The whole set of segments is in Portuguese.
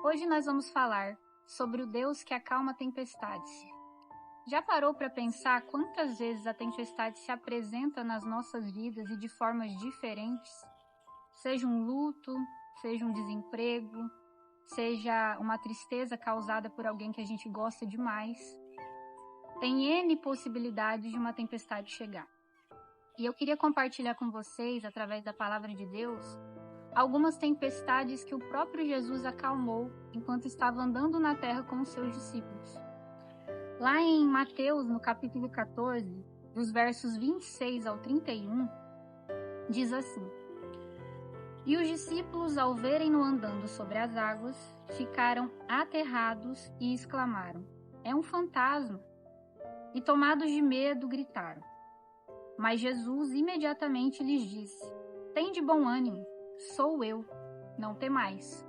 Hoje nós vamos falar sobre o Deus que acalma tempestades. Já parou para pensar quantas vezes a tempestade se apresenta nas nossas vidas e de formas diferentes? Seja um luto, seja um desemprego, seja uma tristeza causada por alguém que a gente gosta demais. Tem N possibilidades de uma tempestade chegar. E eu queria compartilhar com vocês, através da palavra de Deus, algumas tempestades que o próprio Jesus acalmou enquanto estava andando na terra com os seus discípulos. Lá em Mateus, no capítulo 14, dos versos 26 ao 31, diz assim: E os discípulos, ao verem-no andando sobre as águas, ficaram aterrados e exclamaram: É um fantasma! E tomados de medo, gritaram. Mas Jesus imediatamente lhes disse: Tende bom ânimo, sou eu, não temais.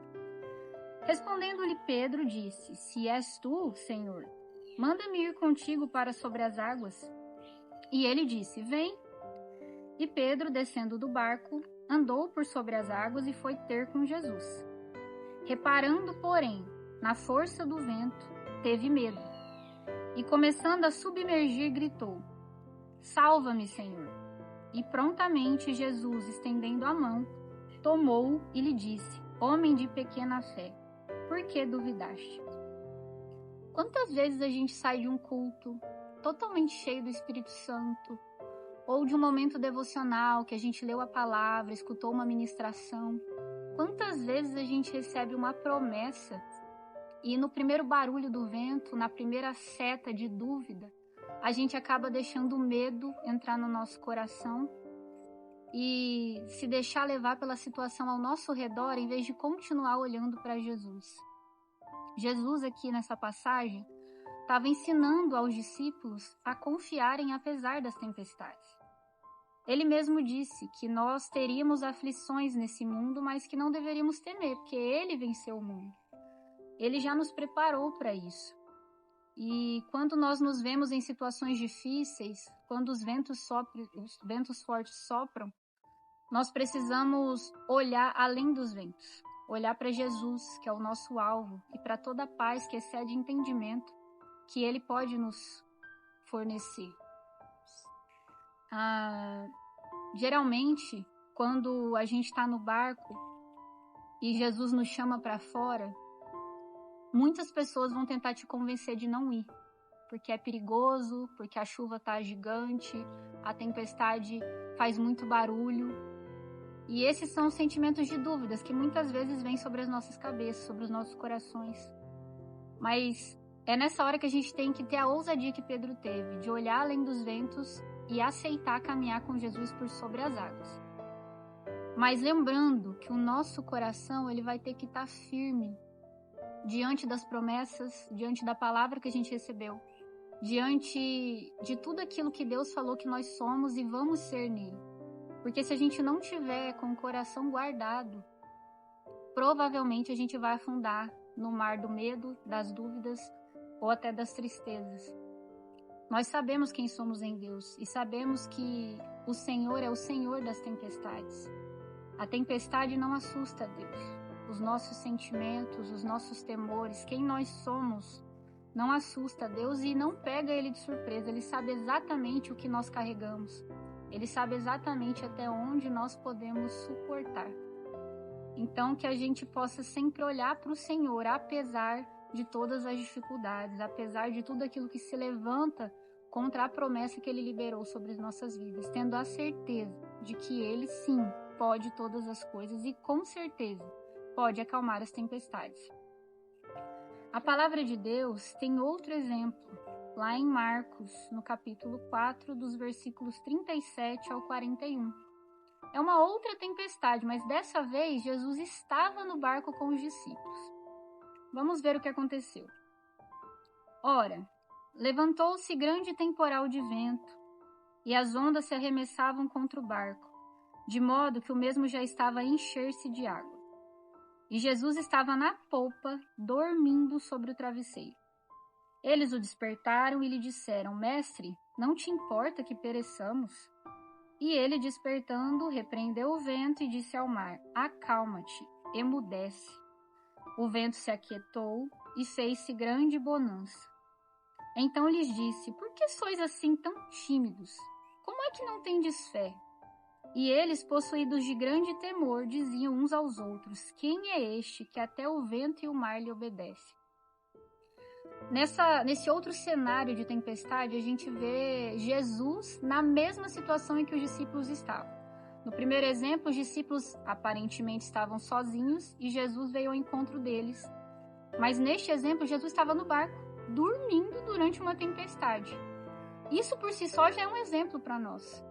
Respondendo-lhe Pedro, disse: Se és tu, Senhor, manda-me ir contigo para sobre as águas. E ele disse: Vem. E Pedro, descendo do barco, andou por sobre as águas e foi ter com Jesus. Reparando, porém, na força do vento, teve medo. E começando a submergir, gritou: Salva-me, Senhor! E prontamente Jesus, estendendo a mão, tomou-o e lhe disse: Homem de pequena fé, por que duvidaste? Quantas vezes a gente sai de um culto totalmente cheio do Espírito Santo, ou de um momento devocional que a gente leu a palavra, escutou uma ministração? Quantas vezes a gente recebe uma promessa e no primeiro barulho do vento, na primeira seta de dúvida, a gente acaba deixando o medo entrar no nosso coração e se deixar levar pela situação ao nosso redor em vez de continuar olhando para Jesus. Jesus aqui nessa passagem estava ensinando aos discípulos a confiarem apesar das tempestades. Ele mesmo disse que nós teríamos aflições nesse mundo, mas que não deveríamos temer, porque ele venceu o mundo. Ele já nos preparou para isso. E quando nós nos vemos em situações difíceis, quando os ventos fortes sopram, nós precisamos olhar além dos ventos, olhar para Jesus, que é o nosso alvo, e para toda a paz que excede entendimento que Ele pode nos fornecer. Geralmente, quando a gente está no barco e Jesus nos chama para fora, muitas pessoas vão tentar te convencer de não ir, porque é perigoso, porque a chuva está gigante, a tempestade faz muito barulho. E esses são os sentimentos de dúvidas que muitas vezes vêm sobre as nossas cabeças, sobre os nossos corações. Mas é nessa hora que a gente tem que ter a ousadia que Pedro teve, de olhar além dos ventos e aceitar caminhar com Jesus por sobre as águas. Mas lembrando que o nosso coração ele vai ter que estar firme diante das promessas, diante da palavra que a gente recebeu, diante de tudo aquilo que Deus falou que nós somos e vamos ser nele. Porque se a gente não tiver com o coração guardado, provavelmente a gente vai afundar no mar do medo, das dúvidas ou até das tristezas. Nós sabemos quem somos em Deus e sabemos que o Senhor é o Senhor das tempestades. A tempestade não assusta a Deus. Os nossos sentimentos, os nossos temores, quem nós somos, não assusta a Deus e não pega Ele de surpresa. Ele sabe exatamente o que nós carregamos. Ele sabe exatamente até onde nós podemos suportar. Então, que a gente possa sempre olhar para o Senhor, apesar de todas as dificuldades, apesar de tudo aquilo que se levanta contra a promessa que Ele liberou sobre as nossas vidas, tendo a certeza de que Ele, sim, pode todas as coisas e, com certeza, pode acalmar as tempestades. A palavra de Deus tem outro exemplo, lá em Marcos, no capítulo 4, dos versículos 37 ao 41. É uma outra tempestade, mas dessa vez Jesus estava no barco com os discípulos. Vamos ver o que aconteceu. Ora, levantou-se grande temporal de vento, e as ondas se arremessavam contra o barco, de modo que o mesmo já estava a encher-se de água. E Jesus estava na popa, dormindo sobre o travesseiro. Eles o despertaram e lhe disseram: Mestre, não te importa que pereçamos? E ele, despertando, repreendeu o vento e disse ao mar: Acalma-te, emudece. O vento se aquietou e fez-se grande bonança. Então lhes disse: por que sois assim tão tímidos? Como é que não tendes fé? E eles, possuídos de grande temor, diziam uns aos outros: quem é este que até o vento e o mar lhe obedecem? Nesse outro cenário de tempestade, a gente vê Jesus na mesma situação em que os discípulos estavam. No primeiro exemplo, os discípulos aparentemente estavam sozinhos e Jesus veio ao encontro deles. Mas neste exemplo, Jesus estava no barco, dormindo durante uma tempestade. Isso por si só já é um exemplo para nós.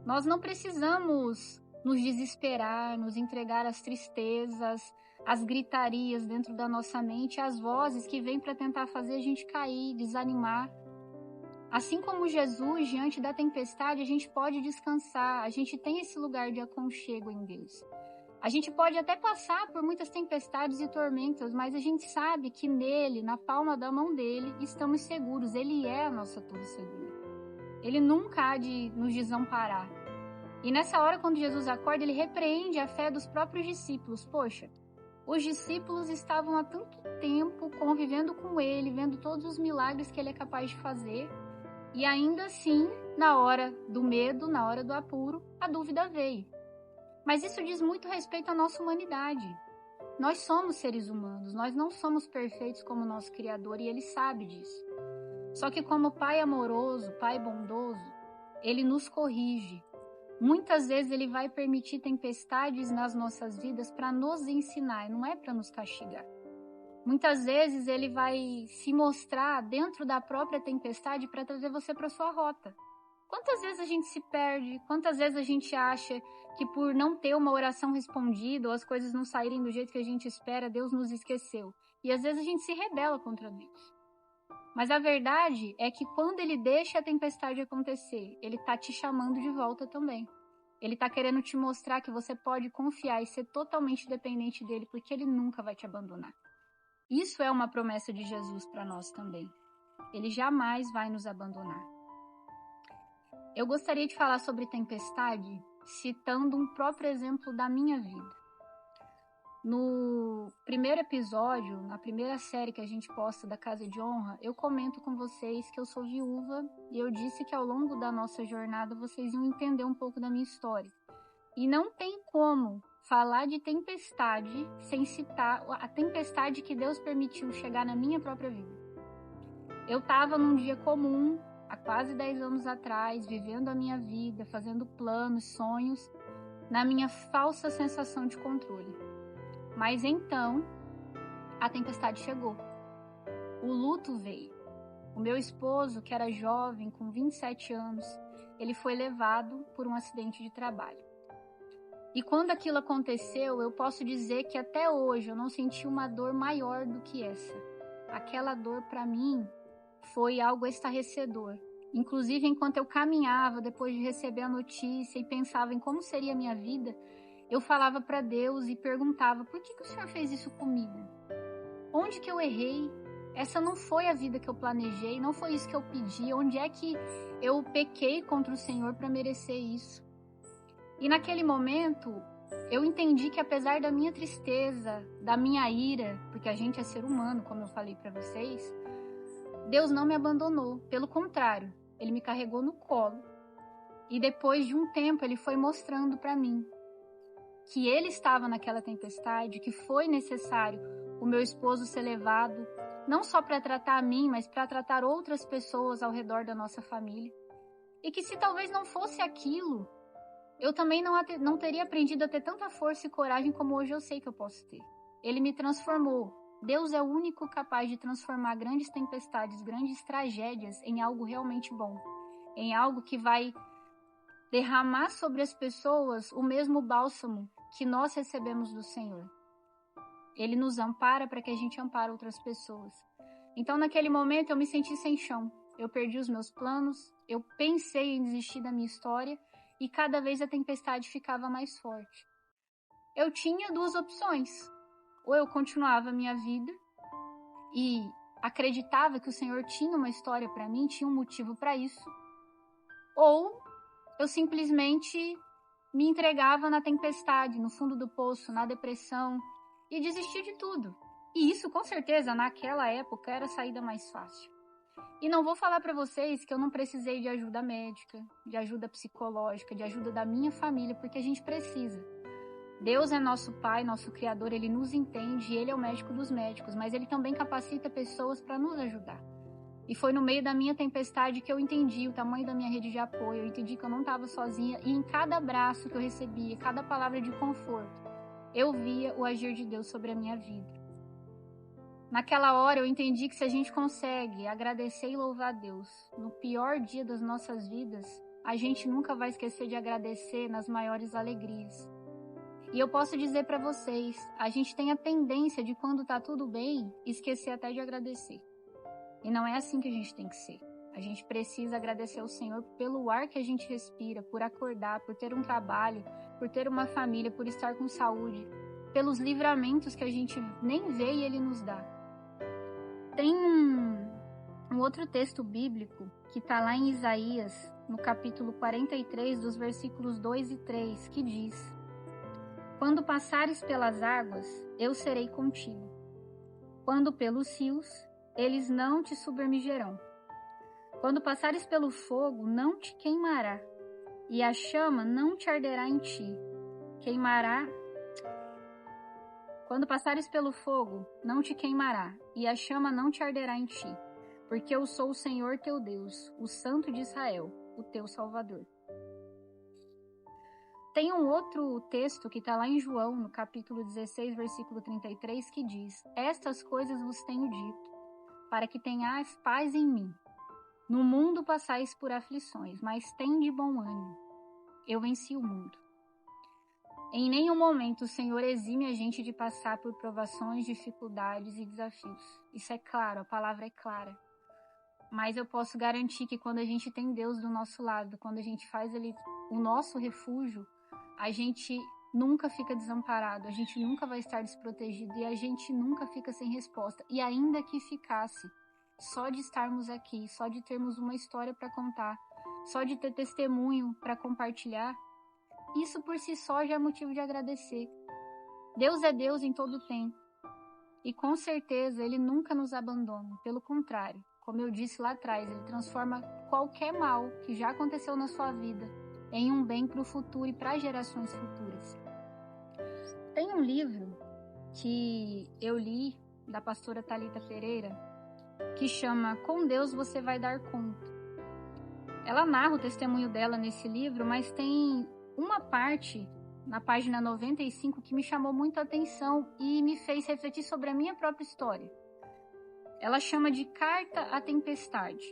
Nós não precisamos nos desesperar, nos entregar às tristezas, às gritarias dentro da nossa mente, às vozes que vêm para tentar fazer a gente cair, desanimar. Assim como Jesus, diante da tempestade, a gente pode descansar, a gente tem esse lugar de aconchego em Deus. A gente pode até passar por muitas tempestades e tormentas, mas a gente sabe que nele, na palma da mão dele, estamos seguros. Ele é a nossa torre segura. Ele nunca há de nos desamparar. E nessa hora, quando Jesus acorda, ele repreende a fé dos próprios discípulos. Poxa, os discípulos estavam há tanto tempo convivendo com ele, vendo todos os milagres que ele é capaz de fazer. E ainda assim, na hora do medo, na hora do apuro, a dúvida veio. Mas isso diz muito respeito à nossa humanidade. Nós somos seres humanos, nós não somos perfeitos como o nosso Criador e ele sabe disso. Só que como Pai amoroso, Pai bondoso, ele nos corrige. Muitas vezes ele vai permitir tempestades nas nossas vidas para nos ensinar, não é para nos castigar. Muitas vezes ele vai se mostrar dentro da própria tempestade para trazer você para sua rota. Quantas vezes a gente se perde? Quantas vezes a gente acha que por não ter uma oração respondida ou as coisas não saírem do jeito que a gente espera, Deus nos esqueceu? E às vezes a gente se rebela contra Deus. Mas a verdade é que quando ele deixa a tempestade acontecer, ele está te chamando de volta também. Ele está querendo te mostrar que você pode confiar e ser totalmente dependente dele, porque ele nunca vai te abandonar. Isso é uma promessa de Jesus para nós também. Ele jamais vai nos abandonar. Eu gostaria de falar sobre tempestade citando um próprio exemplo da minha vida. No primeiro episódio, na primeira série que a gente posta da Casa de Honra, eu comento com vocês que eu sou viúva e eu disse que ao longo da nossa jornada vocês iam entender um pouco da minha história. E não tem como falar de tempestade sem citar a tempestade que Deus permitiu chegar na minha própria vida. Eu estava num dia comum, há quase 10 anos atrás, vivendo a minha vida, fazendo planos, sonhos, na minha falsa sensação de controle. Mas então, a tempestade chegou. O luto veio. O meu esposo, que era jovem, com 27 anos, ele foi levado por um acidente de trabalho. E quando aquilo aconteceu, eu posso dizer que até hoje eu não senti uma dor maior do que essa. Aquela dor, para mim, foi algo estarrecedor. Inclusive, enquanto eu caminhava depois de receber a notícia e pensava em como seria a minha vida, eu falava para Deus e perguntava: por que o Senhor fez isso comigo? Onde que eu errei? Essa não foi a vida que eu planejei, não foi isso que eu pedi. Onde é que eu pequei contra o Senhor para merecer isso? E naquele momento, eu entendi que apesar da minha tristeza, da minha ira, porque a gente é ser humano, como eu falei para vocês, Deus não me abandonou. Pelo contrário, Ele me carregou no colo. E depois de um tempo, Ele foi mostrando para mim que Ele estava naquela tempestade, que foi necessário o meu esposo ser levado, não só para tratar a mim, mas para tratar outras pessoas ao redor da nossa família. E que se talvez não fosse aquilo, eu também não teria aprendido a ter tanta força e coragem como hoje eu sei que eu posso ter. Ele me transformou. Deus é o único capaz de transformar grandes tempestades, grandes tragédias em algo realmente bom. Em algo que vai derramar sobre as pessoas o mesmo bálsamo que nós recebemos do Senhor. Ele nos ampara para que a gente ampare outras pessoas. Então, naquele momento, eu me senti sem chão. Eu perdi os meus planos, eu pensei em desistir da minha história e cada vez a tempestade ficava mais forte. Eu tinha duas opções. Ou eu continuava a minha vida e acreditava que o Senhor tinha uma história para mim, tinha um motivo para isso, ou eu simplesmente me entregava na tempestade, no fundo do poço, na depressão, e desistir de tudo. E isso, com certeza, naquela época era a saída mais fácil. E não vou falar para vocês que eu não precisei de ajuda médica, de ajuda psicológica, de ajuda da minha família, porque a gente precisa. Deus é nosso Pai, nosso Criador, Ele nos entende e Ele é o médico dos médicos, mas Ele também capacita pessoas para nos ajudar. E foi no meio da minha tempestade que eu entendi o tamanho da minha rede de apoio, eu entendi que eu não estava sozinha e em cada abraço que eu recebia, cada palavra de conforto, eu via o agir de Deus sobre a minha vida. Naquela hora eu entendi que se a gente consegue agradecer e louvar a Deus no pior dia das nossas vidas, a gente nunca vai esquecer de agradecer nas maiores alegrias. E eu posso dizer para vocês, a gente tem a tendência de quando tá tudo bem, esquecer até de agradecer. E não é assim que a gente tem que ser. A gente precisa agradecer ao Senhor pelo ar que a gente respira, por acordar, por ter um trabalho, por ter uma família, por estar com saúde, pelos livramentos que a gente nem vê e Ele nos dá. Tem um outro texto bíblico que está lá em Isaías, no capítulo 43, dos versículos 2 e 3, que diz: Quando passares pelas águas, eu serei contigo. Quando pelos rios, eles não te submergirão. Quando passares pelo fogo, não te queimará, e a chama não te arderá em ti. Quando passares pelo fogo, não te queimará, e a chama não te arderá em ti, porque eu sou o Senhor teu Deus, o Santo de Israel, o teu Salvador. Tem um outro texto que está lá em João, no capítulo 16, versículo 33, que diz: Estas coisas vos tenho dito, para que tenhais paz em mim. No mundo passais por aflições, mas tende bom ânimo. Eu venci o mundo. Em nenhum momento o Senhor exime a gente de passar por provações, dificuldades e desafios. Isso é claro, a palavra é clara. Mas eu posso garantir que quando a gente tem Deus do nosso lado, quando a gente faz Ele o nosso refúgio, a gente nunca fica desamparado, a gente nunca vai estar desprotegido e a gente nunca fica sem resposta. E ainda que ficasse, só de estarmos aqui, só de termos uma história para contar, só de ter testemunho para compartilhar, isso por si só já é motivo de agradecer. Deus é Deus em todo o tempo. E com certeza Ele nunca nos abandona. Pelo contrário, como eu disse lá atrás, Ele transforma qualquer mal que já aconteceu na sua vida em um bem para o futuro e para gerações futuras. Tem um livro que eu li, da pastora Thalita Pereira, que chama Com Deus Você Vai Dar Conta. Ela narra o testemunho dela nesse livro, mas tem uma parte, na página 95, que me chamou muito a atenção e me fez refletir sobre a minha própria história. Ela chama de Carta à Tempestade.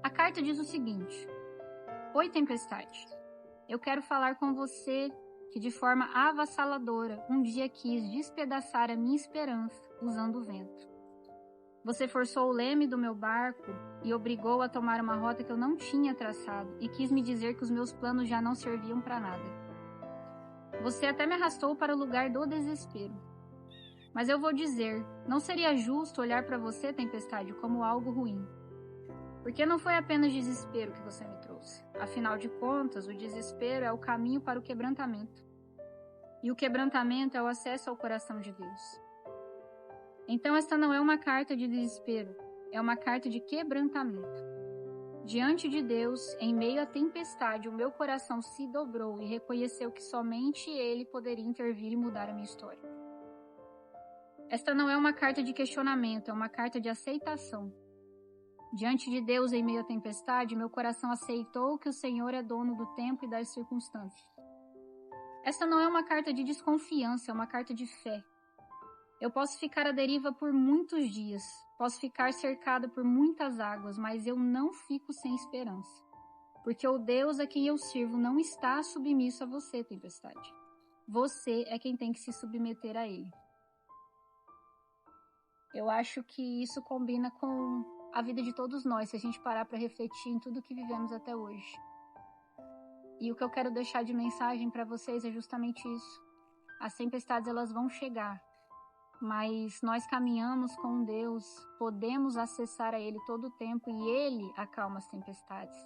A carta diz o seguinte: Oi, tempestade. Eu quero falar com você que de forma avassaladora um dia quis despedaçar a minha esperança usando o vento. Você forçou o leme do meu barco e obrigou a tomar uma rota que eu não tinha traçado e quis me dizer que os meus planos já não serviam para nada. Você até me arrastou para o lugar do desespero. Mas eu vou dizer, não seria justo olhar para você, tempestade, como algo ruim. Porque não foi apenas desespero que você me trouxe. Afinal de contas, o desespero é o caminho para o quebrantamento. E o quebrantamento é o acesso ao coração de Deus. Então esta não é uma carta de desespero, é uma carta de quebrantamento. Diante de Deus, em meio à tempestade, o meu coração se dobrou e reconheceu que somente Ele poderia intervir e mudar a minha história. Esta não é uma carta de questionamento, é uma carta de aceitação. Diante de Deus, em meio à tempestade, meu coração aceitou que o Senhor é dono do tempo e das circunstâncias. Esta não é uma carta de desconfiança, é uma carta de fé. Eu posso ficar à deriva por muitos dias, posso ficar cercada por muitas águas, mas eu não fico sem esperança. Porque o Deus a quem eu sirvo não está submisso a você, tempestade. Você é quem tem que se submeter a Ele. Eu acho que isso combina com a vida de todos nós, se a gente parar para refletir em tudo que vivemos até hoje. E o que eu quero deixar de mensagem para vocês é justamente isso. As tempestades, elas vão chegar. Mas nós caminhamos com Deus, podemos acessar a Ele todo o tempo e Ele acalma as tempestades.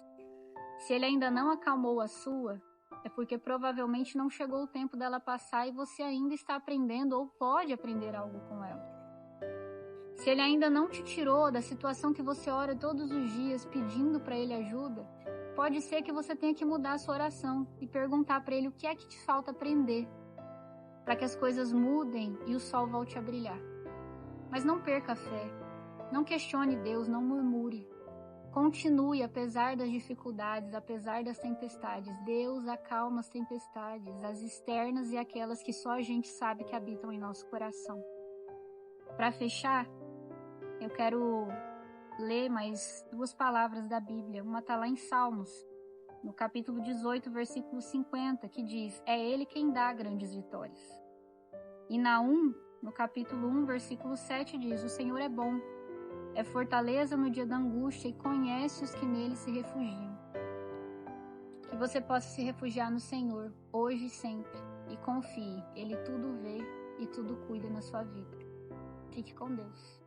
Se Ele ainda não acalmou a sua, é porque provavelmente não chegou o tempo dela passar e você ainda está aprendendo ou pode aprender algo com ela. Se ele ainda não te tirou da situação que você ora todos os dias pedindo para ele ajuda, pode ser que você tenha que mudar a sua oração e perguntar para ele o que é que te falta aprender, para que as coisas mudem e o sol volte a brilhar. Mas não perca a fé, não questione Deus, não murmure. Continue apesar das dificuldades, apesar das tempestades. Deus acalma as tempestades, as externas e aquelas que só a gente sabe que habitam em nosso coração. Para fechar, eu quero ler mais 2 palavras da Bíblia. Uma está lá em Salmos, no capítulo 18, versículo 50, que diz: é Ele quem dá grandes vitórias. E Naum, no capítulo 1, versículo 7, diz: o Senhor é bom, é fortaleza no dia da angústia e conhece os que nele se refugiam. Que você possa se refugiar no Senhor, hoje e sempre, e confie, Ele tudo vê e tudo cuida na sua vida. Fique com Deus.